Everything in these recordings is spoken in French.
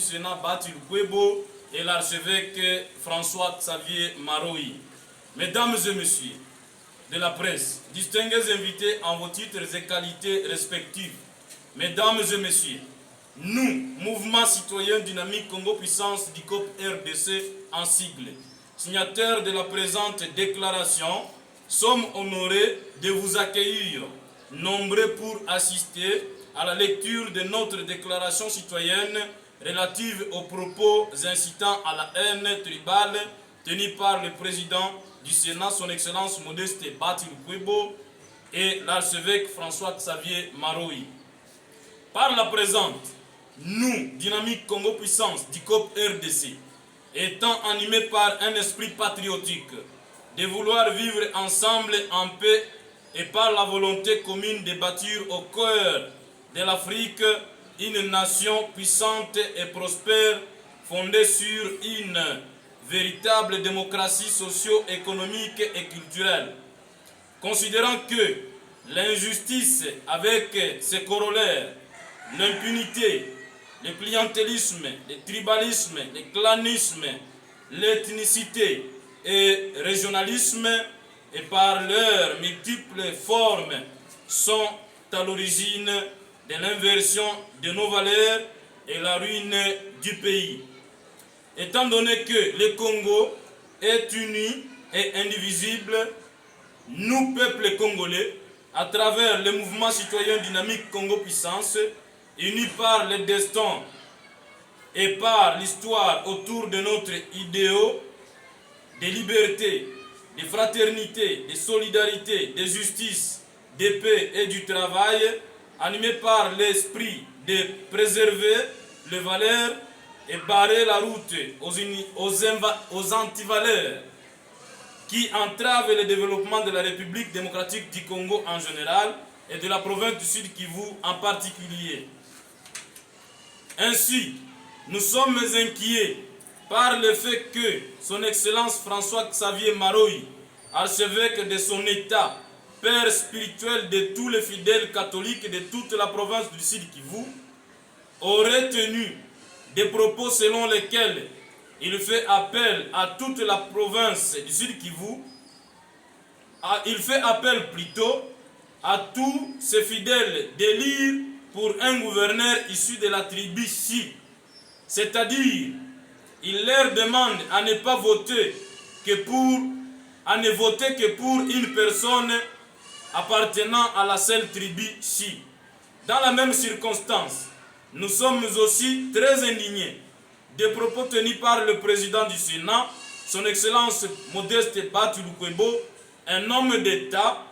Sénat Batil Kwebo et l'archevêque François-Xavier Maroï. Mesdames et messieurs de la presse, distingués invités en vos titres et qualités respectifs, mesdames et messieurs, nous, Mouvement Citoyen Dynamique Congo Puissance DICOP RDC en sigle, signataires de la présente déclaration, sommes honorés de vous accueillir, nombreux pour assister à la lecture de notre déclaration citoyenne relative aux propos incitant à la haine tribale tenue par le président du Sénat, son Excellence Modeste Batil Kwebo, et l'archevêque François-Xavier Maroï. Par la présente, nous, Dynamique Congo Puissance, DICOP RDC, étant animés par un esprit patriotique, de vouloir vivre ensemble en paix et par la volonté commune de bâtir au cœur de l'Afrique une nation puissante et prospère fondée sur une véritable démocratie socio-économique et culturelle. Considérant que l'injustice avec ses corollaires, l'impunité, le clientélisme, le tribalisme, le clanisme, l'ethnicité et le régionalisme, et par leurs multiples formes, sont à l'origine de l'inversion de nos valeurs et la ruine du pays. Étant donné que le Congo est uni et indivisible, nous, peuple congolais, à travers le mouvement citoyen dynamique Congo Puissance, unis par le destin et par l'histoire autour de notre idéal de liberté, de fraternité, de solidarité, de justice, de paix et du travail, animés par l'esprit de préserver les valeurs et barrer la route aux antivaleurs qui entravent le développement de la République démocratique du Congo en général et de la province du Sud Kivu en particulier. Ainsi, nous sommes inquiets par le fait que son Excellence François-Xavier Maroï, archevêque de son État, père spirituel de tous les fidèles catholiques de toute la province du Sud Kivu, aurait tenu des propos selon lesquels il fait appel à toute la province du Sud Kivu, il fait appel plutôt à tous ses fidèles d'élire pour un gouverneur issu de la tribu Chi, c'est-à-dire il leur demande à ne voter que pour une personne appartenant à la seule tribu Chi. Dans la même circonstance, nous sommes aussi très indignés des propos tenus par le président du Sénat, son Excellence Modeste Batil Kwebo, un homme d'État,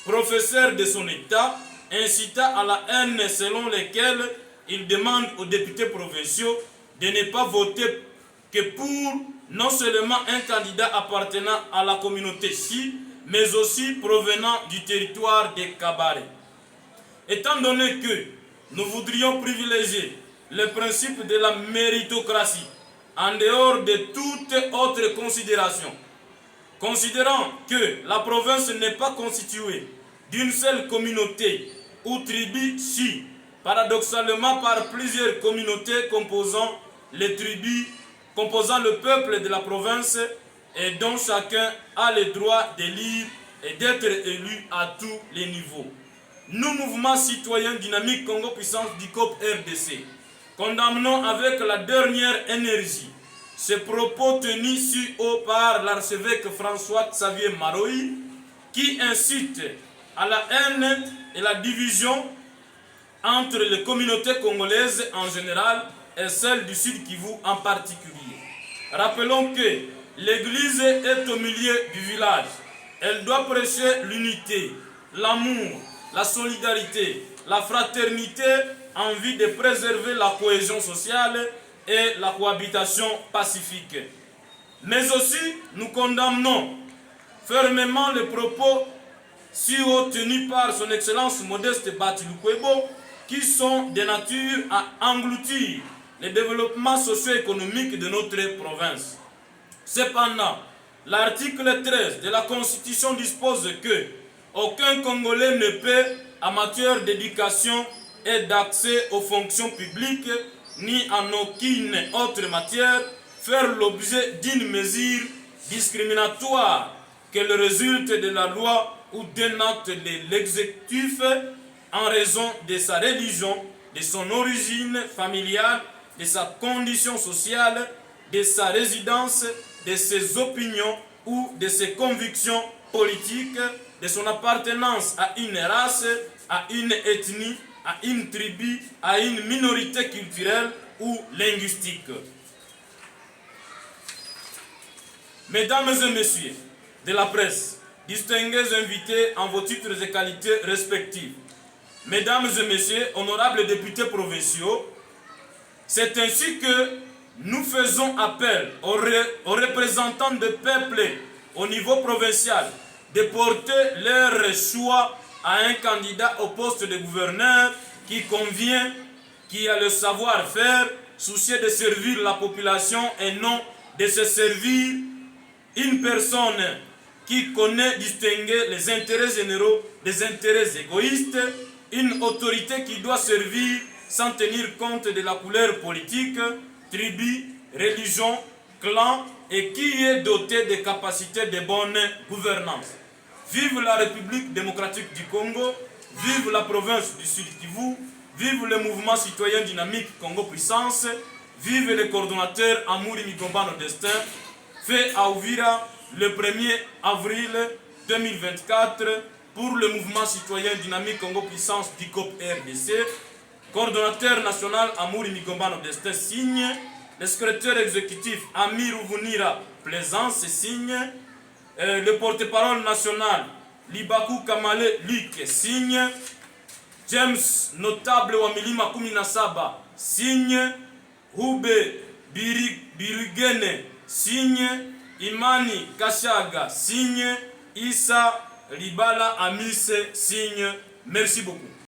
professeur de son État, incitant à la haine selon lesquelles il demande aux députés provinciaux de ne pas voter que pour non seulement un candidat appartenant à la communauté Chi, mais aussi provenant du territoire des Kabaré. Étant donné que nous voudrions privilégier le principe de la méritocratie en dehors de toute autre considération, considérant que la province n'est pas constituée d'une seule communauté ou tribu Chi, paradoxalement par plusieurs communautés composant les tribus, composant le peuple de la province et dont chacun a le droit d'élire et d'être élu à tous les niveaux. Nous, mouvement citoyen dynamique Congo Puissance DICOP RDC, condamnons avec la dernière énergie ces propos tenus si haut par l'archevêque François-Xavier Maroï qui incite à la haine et la division entre les communautés congolaises en général et celles du Sud Kivu en particulier. Rappelons que l'Église est au milieu du village. Elle doit prêcher l'unité, l'amour, la solidarité, la fraternité en vue de préserver la cohésion sociale et la cohabitation pacifique. Mais aussi, nous condamnons fermement les propos si haut tenus par son Excellence Modeste Batil Kwebo qui sont de nature à engloutir le développement socio-économique de notre province. Cependant, l'article 13 de la Constitution dispose que aucun Congolais ne peut, en matière d'éducation et d'accès aux fonctions publiques, ni en aucune autre matière faire l'objet d'une mesure discriminatoire qu'elle résulte de la loi ou d'un acte de l'exécutif en raison de sa religion, de son origine familiale, de sa condition sociale, de sa résidence, de ses opinions ou de ses convictions politiques, de son appartenance à une race, à une ethnie, à une tribu, à une minorité culturelle ou linguistique. Mesdames et messieurs de la presse, distingués invités en vos titres et qualités respectifs, mesdames et messieurs, honorables députés provinciaux, c'est ainsi que nous faisons appel aux représentants des peuples au niveau provincial de porter leur choix à un candidat au poste de gouverneur qui convient, qui a le savoir-faire, soucieux de servir la population et non de se servir une personne qui connaît distinguer les intérêts généraux des intérêts égoïstes, une autorité qui doit servir sans tenir compte de la couleur politique, tribu, religion, clan et qui est dotée des capacités de bonne gouvernance. Vive la République démocratique du Congo, vive la province du Sud Kivu, vive le mouvement citoyen dynamique Congo Puissance, vive le coordonnateur Amouri Migombano Destin, fait à Ouvira le 1er avril 2024 pour le mouvement citoyen dynamique Congo Puissance DICOP RDC. Coordonnateur national Amouri Migombano Destin signe. Le secrétaire exécutif Amir Ouvunira Plaisance signe. Le porte-parole national Libaku Kamale Luc signe. James Notable Wamilima Kuminasaba signe. Hube Birugene signe. Imani Kashaga signe. Issa Libala Amise signe. Merci beaucoup.